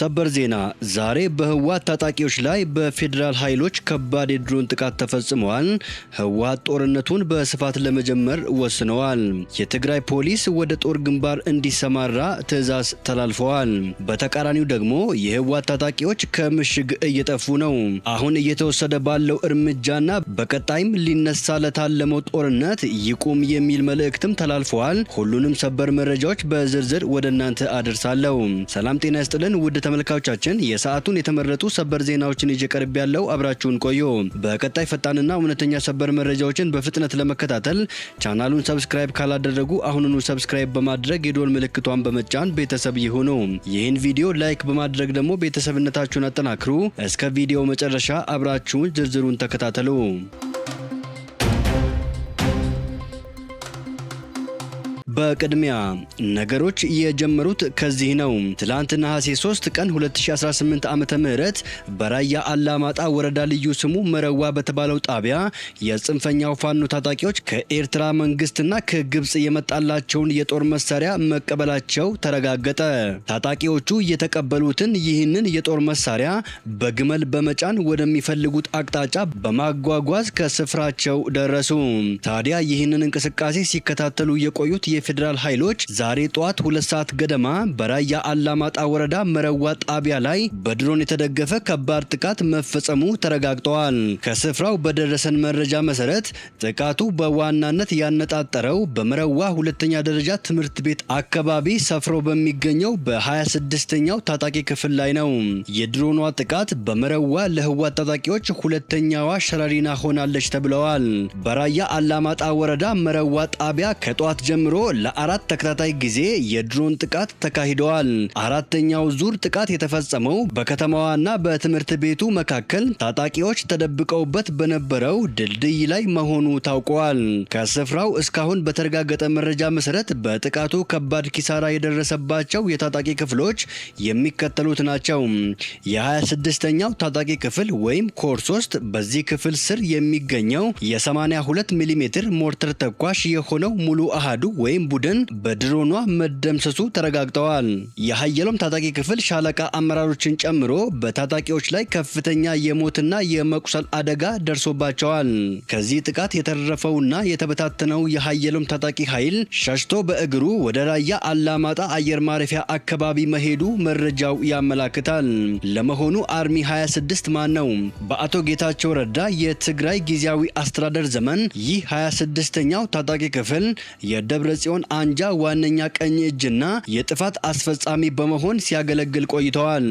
ሰበር ዜና ዛሬ በህወሓት ታጣቂዎች ላይ በፌደራል ኃይሎች ከባድ የድሮን ጥቃት ተፈጽሟል። ህወሓት ጦርነቱን በስፋት ለመጀመር ወስነዋል። የትግራይ ፖሊስ ወደ ጦር ግንባር እንዲሰማራ ትዕዛዝ ተላልፈዋል። በተቃራኒው ደግሞ የህወሓት ታጣቂዎች ከምሽግ እየጠፉ ነው። አሁን እየተወሰደ ባለው እርምጃና በቀጣይም ሊነሳ ለታለመው ጦርነት ይቁም የሚል መልእክትም ተላልፈዋል። ሁሉንም ሰበር መረጃዎች በዝርዝር ወደ እናንተ አደርሳለሁ። ሰላም ጤና ይስጥልን ውድ ተመልካቾቻችን የሰዓቱን የተመረጡ ሰበር ዜናዎችን ይዤ ቀርብ ያለው አብራችሁን ቆዩ። በቀጣይ ፈጣንና እውነተኛ ሰበር መረጃዎችን በፍጥነት ለመከታተል ቻናሉን ሰብስክራይብ ካላደረጉ አሁኑኑ ሰብስክራይብ በማድረግ የደወል ምልክቷን በመጫን ቤተሰብ ይሁኑ። ይህን ቪዲዮ ላይክ በማድረግ ደግሞ ቤተሰብነታችሁን አጠናክሩ። እስከ ቪዲዮ መጨረሻ አብራችሁን ዝርዝሩን ተከታተሉ። በቅድሚያ ነገሮች የጀመሩት ከዚህ ነው። ትላንት ነሐሴ 3 ቀን 2018 ዓመተ ምህረት በራያ አላማጣ ወረዳ ልዩ ስሙ መረዋ በተባለው ጣቢያ የጽንፈኛው ፋኖ ታጣቂዎች ከኤርትራ መንግስትና ከግብጽ የመጣላቸውን የጦር መሳሪያ መቀበላቸው ተረጋገጠ። ታጣቂዎቹ የተቀበሉትን ይህንን የጦር መሳሪያ በግመል በመጫን ወደሚፈልጉት አቅጣጫ በማጓጓዝ ከስፍራቸው ደረሱ። ታዲያ ይህንን እንቅስቃሴ ሲከታተሉ የቆዩት የፌደራል ኃይሎች ዛሬ ጧት 2 ሰዓት ገደማ በራያ አላማጣ ወረዳ መረዋ ጣቢያ ላይ በድሮን የተደገፈ ከባድ ጥቃት መፈጸሙ ተረጋግጧል። ከስፍራው በደረሰን መረጃ መሰረት ጥቃቱ በዋናነት ያነጣጠረው በመረዋ ሁለተኛ ደረጃ ትምህርት ቤት አካባቢ ሰፍሮ በሚገኘው በ26ኛው ታጣቂ ክፍል ላይ ነው። የድሮኗ ጥቃት በመረዋ ለህወሓት ታጣቂዎች ሁለተኛዋ ሸረሪና ሆናለች ተብለዋል። በራያ አላማጣ ወረዳ መረዋ ጣቢያ ከጧት ጀምሮ ለአራት ተከታታይ ጊዜ የድሮን ጥቃት ተካሂደዋል። አራተኛው ዙር ጥቃት የተፈጸመው በከተማዋና በትምህርት ቤቱ መካከል ታጣቂዎች ተደብቀውበት በነበረው ድልድይ ላይ መሆኑ ታውቋል። ከስፍራው እስካሁን በተረጋገጠ መረጃ መሰረት በጥቃቱ ከባድ ኪሳራ የደረሰባቸው የታጣቂ ክፍሎች የሚከተሉት ናቸው። የ26ኛው ታጣቂ ክፍል ወይም ኮር 3 በዚህ ክፍል ስር የሚገኘው የ82 ሚሜ ሞርተር ተኳሽ የሆነው ሙሉ አሃዱ ወይም ቡድን በድሮኗ መደምሰሱ ተረጋግጠዋል። የሀየሎም ታጣቂ ክፍል ሻለቃ አመራሮችን ጨምሮ በታጣቂዎች ላይ ከፍተኛ የሞትና የመቁሰል አደጋ ደርሶባቸዋል። ከዚህ ጥቃት የተረፈውና የተበታተነው የሀየሎም ታጣቂ ኃይል ሸሽቶ በእግሩ ወደ ራያ አላማጣ አየር ማረፊያ አካባቢ መሄዱ መረጃው ያመላክታል። ለመሆኑ አርሚ 26 ማን ነው? በአቶ ጌታቸው ረዳ የትግራይ ጊዜያዊ አስተዳደር ዘመን ይህ 26ኛው ታጣቂ ክፍል የደብረ ጽዮን አንጃ ዋነኛ ቀኝ እጅና የጥፋት አስፈጻሚ በመሆን ሲያገለግል ቆይተዋል።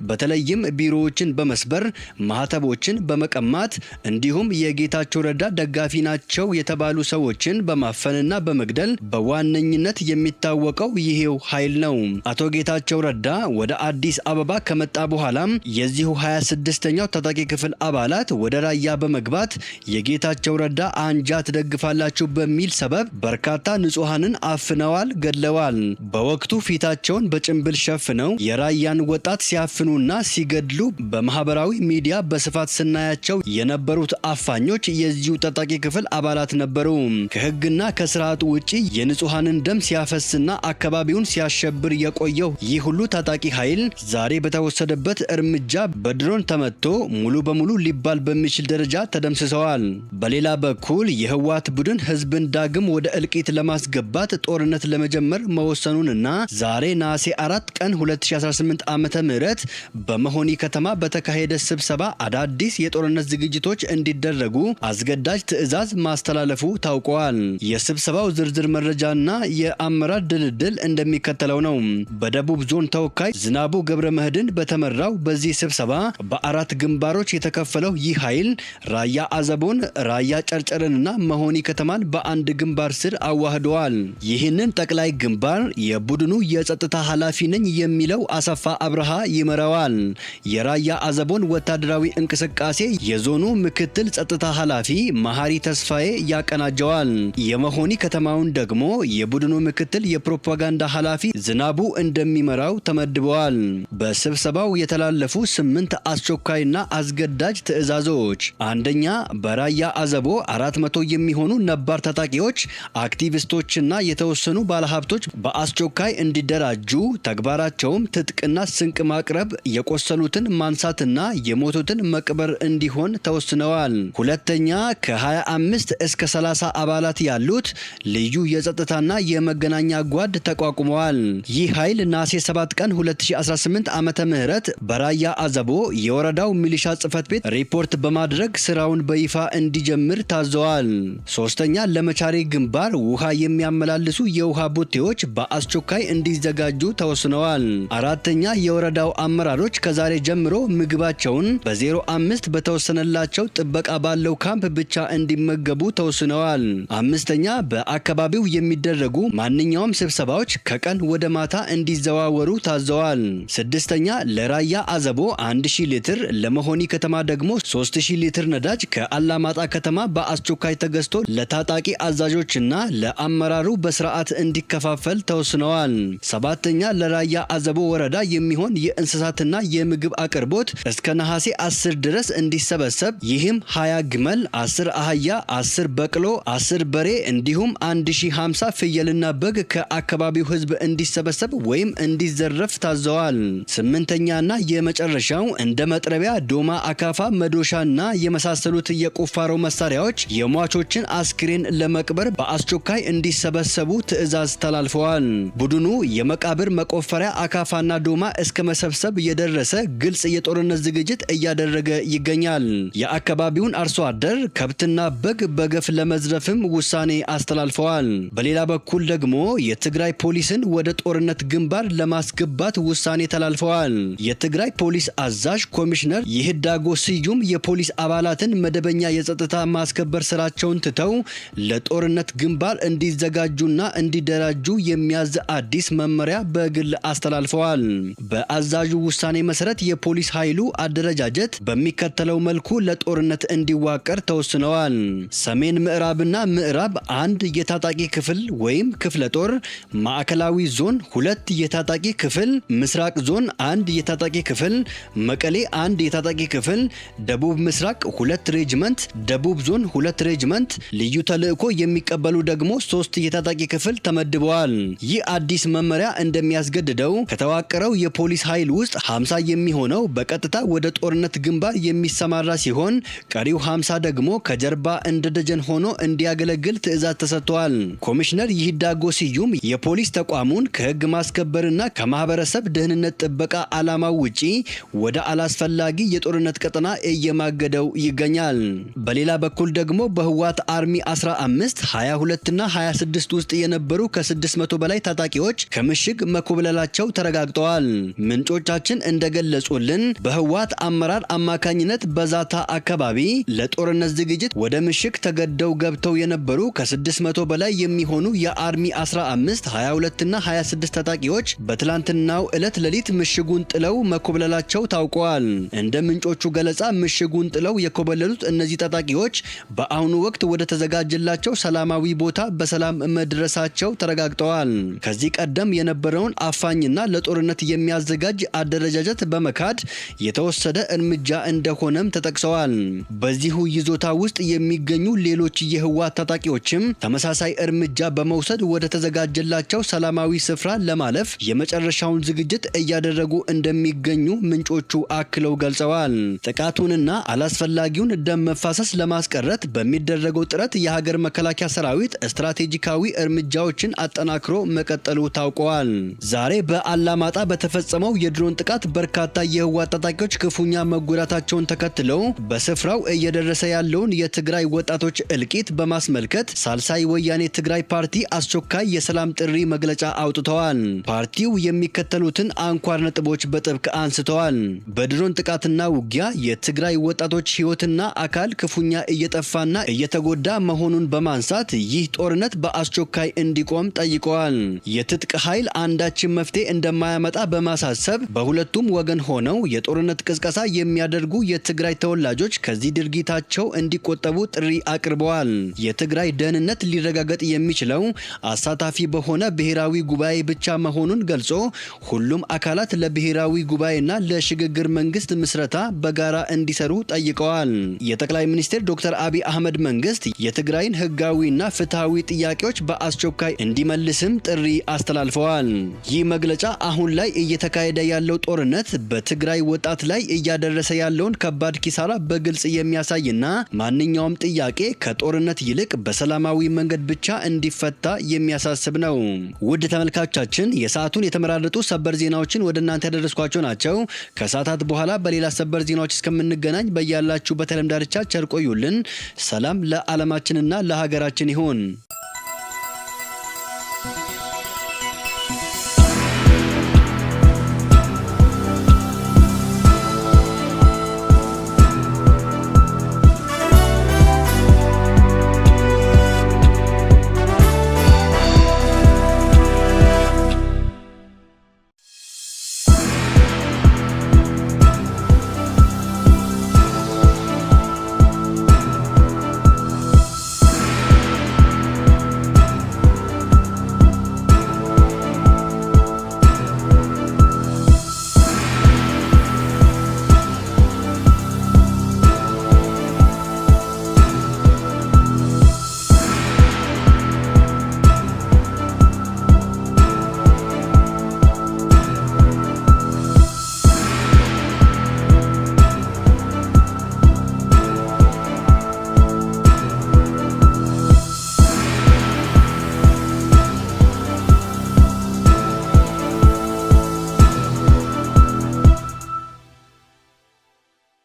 በተለይም ቢሮዎችን በመስበር ማህተቦችን በመቀማት እንዲሁም የጌታቸው ረዳ ደጋፊ ናቸው የተባሉ ሰዎችን በማፈንና በመግደል በዋነኝነት የሚታወቀው ይሄው ኃይል ነው። አቶ ጌታቸው ረዳ ወደ አዲስ አበባ ከመጣ በኋላም የዚሁ 26ኛው ታጣቂ ክፍል አባላት ወደ ራያ በመግባት የጌታቸው ረዳ አንጃ ትደግፋላችሁ በሚል ሰበብ በርካታ ንጹሃንን አፍነዋል፣ ገድለዋል። በወቅቱ ፊታቸውን በጭንብል ሸፍነው የራያን ወጣት ሲያፍኑና ሲገድሉ በማህበራዊ ሚዲያ በስፋት ስናያቸው የነበሩት አፋኞች የዚሁ ታጣቂ ክፍል አባላት ነበሩ። ከህግና ከስርዓቱ ውጪ የንጹሃንን ደም ሲያፈስና አካባቢውን ሲያሸብር የቆየው ይህ ሁሉ ታጣቂ ኃይል ዛሬ በተወሰደበት እርምጃ በድሮን ተመቶ ሙሉ በሙሉ ሊባል በሚችል ደረጃ ተደምስሰዋል። በሌላ በኩል የህወሓት ቡድን ህዝብን ዳግም ወደ እልቂት ለማስገባት ጦርነት ለመጀመር መወሰኑንና ዛሬ ነሐሴ 4 ቀን 2018 ዓመተ ምህረት በመሆኒ ከተማ በተካሄደ ስብሰባ አዳዲስ የጦርነት ዝግጅቶች እንዲደረጉ አስገዳጅ ትዕዛዝ ማስተላለፉ ታውቋል። የስብሰባው ዝርዝር መረጃና የአመራር ድልድል እንደሚከተለው ነው። በደቡብ ዞን ተወካይ ዝናቡ ገብረ መህድን በተመራው በዚህ ስብሰባ በአራት ግንባሮች የተከፈለው ይህ ኃይል ራያ አዘቦን፣ ራያ ጨርጨርንና መሆኒ ከተማን በአንድ ግንባር ስር አዋህደዋል። ይህንን ጠቅላይ ግንባር የቡድኑ የጸጥታ ኃላፊ ነኝ የሚለው አሰፋ አብርሃ ይመራዋል። የራያ አዘቦን ወታደራዊ እንቅስቃሴ የዞኑ ምክትል ጸጥታ ኃላፊ መሐሪ ተስፋዬ ያቀናጀዋል። የመሆኒ ከተማውን ደግሞ የቡድኑ ምክትል የፕሮፓጋንዳ ኃላፊ ዝናቡ እንደሚመራው ተመድበዋል። በስብሰባው የተላለፉ 8 አስቸኳይና አስገዳጅ ትዕዛዞች፣ አንደኛ በራያ አዘቦ 400 የሚሆኑ ነባር ታጣቂዎች አክቲቪስቶችና መንግስትና የተወሰኑ ባለሀብቶች በአስቸኳይ እንዲደራጁ፣ ተግባራቸውም ትጥቅና ስንቅ ማቅረብ፣ የቆሰሉትን ማንሳትና የሞቱትን መቅበር እንዲሆን ተወስነዋል። ሁለተኛ ከ25 እስከ 30 አባላት ያሉት ልዩ የጸጥታና የመገናኛ ጓድ ተቋቁመዋል። ይህ ኃይል ነሐሴ 7 ቀን 2018 ዓመተ ምህረት በራያ አዘቦ የወረዳው ሚሊሻ ጽሕፈት ቤት ሪፖርት በማድረግ ስራውን በይፋ እንዲጀምር ታዘዋል። ሶስተኛ ለመቻሬ ግንባር ውሃ የሚያመላልሱ የውሃ ቦቴዎች በአስቸኳይ እንዲዘጋጁ ተወስነዋል። አራተኛ የወረዳው አመራሮች ከዛሬ ጀምሮ ምግባቸውን በ05 በተወሰነላቸው ጥበቃ ባለው ካምፕ ብቻ እንዲመገቡ ተወስነዋል። አምስተኛ በአካባቢው የሚደረጉ ማንኛውም ስብሰባዎች ከቀን ወደ ማታ እንዲዘዋወሩ ታዘዋል። ስድስተኛ ለራያ አዘቦ 1000 ሊትር ለመሆኒ ከተማ ደግሞ 3000 ሊትር ነዳጅ ከአላማጣ ከተማ በአስቸኳይ ተገዝቶ ለታጣቂ አዛዦችና ለአመራሩ በስርዓት እንዲከፋፈል ተወስነዋል። ሰባተኛ ለራያ አዘቦ ወረዳ የሚሆን የእንስሳትና የምግብ አቅርቦት እስከ ነሐሴ 10 ድረስ እንዲሰበሰብ ይህም 20 ግመል፣ 10 አህያ፣ 10 በቅሎ፣ 10 በሬ እንዲሁም 1050 ፍየልና በግ ከአካባቢው ህዝብ እንዲሰበሰብ ወይም እንዲዘረፍ ታዘዋል። ስምንተኛና የመጨረሻው እንደ መጥረቢያ፣ ዶማ፣ አካፋ፣ መዶሻና የመሳሰሉት የቁፋሮ መሳሪያዎች የሟቾችን አስክሬን ለመቅበር በአስቸኳይ እንዲሰበሰቡ ትዕዛዝ ተላልፈዋል። ቡድኑ የመቃብር መቆፈሪያ አካፋና ዶማ እስከ መሰብሰብ የደረሰ ግልጽ የጦርነት ዝግጅት እያደረገ ይገኛል። የአካባቢውን አርሶ አደር ከብትና በግ በገፍ ለመዝረፍም ውሳኔ አስተላልፈዋል። በሌላ በኩል ደግሞ የትግራይ ፖሊስን ወደ ጦርነት ግንባር ለማስገባት ውሳኔ ተላልፈዋል። የትግራይ ፖሊስ አዛዥ ኮሚሽነር ይህዳጎ ስዩም የፖሊስ አባላትን መደበኛ የጸጥታ ማስከበር ስራቸውን ትተው ለጦርነት ግንባር እንዲዘጋጁና እንዲደራጁ የሚያዝ አዲስ መመሪያ በግል አስተላልፈዋል። በአዛዡ ውሳኔ መሰረት የፖሊስ ኃይሉ አደረጃጀት በሚከተለው መልኩ ለጦርነት እንዲዋቀር ተወስነዋል። ሰሜን ምዕራብና ምዕራብ 1 የታጣቂ ክፍል ወይም ክፍለ ጦር፣ ማዕከላዊ ዞን 2 የታጣቂ ክፍል፣ ምስራቅ ዞን 1 የታጣቂ ክፍል፣ መቀሌ 1 የታጣቂ ክፍል፣ ደቡብ ምስራቅ 2 ሬጅመንት፣ ደቡብ ዞን 2 ሬጅመንት፣ ልዩ ተልዕኮ የሚቀበሉ ደግሞ 3 የታጣቂ ክፍል ተመድበዋል። ይህ አዲስ መመሪያ እንደሚያስገድደው ከተዋቀረው የፖሊስ ኃይል ውስጥ 50 የሚሆነው በቀጥታ ወደ ጦርነት ግንባር የሚሰማራ ሲሆን ቀሪው 50 ደግሞ ከጀርባ እንደ ደጀን ሆኖ እንዲያገለግል ትዕዛዝ ተሰጥቷል። ኮሚሽነር ይህዳጎ ስዩም የፖሊስ ተቋሙን ከህግ ማስከበርና ከማህበረሰብ ደህንነት ጥበቃ ዓላማው ውጪ ወደ አላስፈላጊ የጦርነት ቀጠና እየማገደው ይገኛል። በሌላ በኩል ደግሞ በህወሓት አርሚ 15፣ 22 እና 26 ውስጥ የነበሩ ከ600 በላይ ታጣቂዎች ከምሽግ መኮብለላቸው ተረጋግጠዋል። ምንጮቻችን እንደገለጹልን በህወሓት አመራር አማካኝነት በዛታ አካባቢ ለጦርነት ዝግጅት ወደ ምሽግ ተገደው ገብተው የነበሩ ከ600 በላይ የሚሆኑ የአርሚ 15፣ 22 እና 26 ታጣቂዎች በትላንትናው ዕለት ሌሊት ምሽጉን ጥለው መኮብለላቸው ታውቋል። እንደ ምንጮቹ ገለጻ ምሽጉን ጥለው የኮበለሉት እነዚህ ታጣቂዎች በአሁኑ ወቅት ወደ ተዘጋጀላቸው ሰላማዊ ቦታ በሰላም መድረሳቸው ተረጋግጠዋል። ከዚህ ቀደም የነበረውን አፋኝና ለጦርነት የሚያዘጋጅ አደረጃጀት በመካድ የተወሰደ እርምጃ እንደሆነም ተጠቅሰዋል። በዚሁ ይዞታ ውስጥ የሚገኙ ሌሎች የህወሓት ታጣቂዎችም ተመሳሳይ እርምጃ በመውሰድ ወደ ተዘጋጀላቸው ሰላማዊ ስፍራ ለማለፍ የመጨረሻውን ዝግጅት እያደረጉ እንደሚገኙ ምንጮቹ አክለው ገልጸዋል። ጥቃቱንና አላስፈላጊውን ደም መፋሰስ ለማስቀረት በሚደረገው ጥረት የሀገር መከላከያ ሰራዊት ስትራቴጂካዊ እርምጃዎችን አጠናክሮ መቀጠሉ ታውቋል። ዛሬ በአላማጣ በተፈጸመው የድሮን ጥቃት በርካታ የህወሓት ታጣቂዎች ክፉኛ መጎዳታቸውን ተከትለው በስፍራው እየደረሰ ያለውን የትግራይ ወጣቶች እልቂት በማስመልከት ሳልሳይ ወያኔ ትግራይ ፓርቲ አስቸኳይ የሰላም ጥሪ መግለጫ አውጥተዋል። ፓርቲው የሚከተሉትን አንኳር ነጥቦች በጥብቅ አንስተዋል። በድሮን ጥቃትና ውጊያ የትግራይ ወጣቶች ህይወትና አካል ክፉኛ እየጠፋና እየተጎዳ መሆኑን በማንሳት ይህ ጦርነት በአስቸኳይ እንዲቆም ጠይቀዋል። የትጥቅ ኃይል አንዳችን መፍትሄ እንደማያመጣ በማሳሰብ በሁለቱም ወገን ሆነው የጦርነት ቅስቀሳ የሚያደርጉ የትግራይ ተወላጆች ከዚህ ድርጊታቸው እንዲቆጠቡ ጥሪ አቅርበዋል። የትግራይ ደህንነት ሊረጋገጥ የሚችለው አሳታፊ በሆነ ብሔራዊ ጉባኤ ብቻ መሆኑን ገልጾ ሁሉም አካላት ለብሔራዊ ጉባኤና ለሽግግር መንግስት ምስረታ በጋራ እንዲሰሩ ጠይቀዋል። የጠቅላይ ሚኒስትር ዶክተር አብይ አህመድ መንግስት የትግራይን ህጋዊና ፍትሃዊ ጥያቄዎች በአስቸኳይ እንዲመልስም ጥሪ አስተላልፈዋል። ይህ መግለጫ አሁን ላይ እየተካሄደ ያለው ጦርነት በትግራይ ወጣት ላይ እያደረሰ ያለውን ከባድ ኪሳራ በግልጽ የሚያሳይና ማንኛውም ጥያቄ ከጦርነት ይልቅ በሰላማዊ መንገድ ብቻ እንዲፈታ የሚያሳስብ ነው። ውድ ተመልካቾቻችን የሰዓቱን የተመራረጡ ሰበር ዜናዎችን ወደ እናንተ ያደረስኳቸው ናቸው። ከሰዓታት በኋላ በሌላ ሰበር ዜናዎች እስከምንገናኝ በያላችሁበት ዓለም ዳርቻ ቸር ቆዩልን። ሰላም ለዓለማችንና ለሀገራችን ይሁን።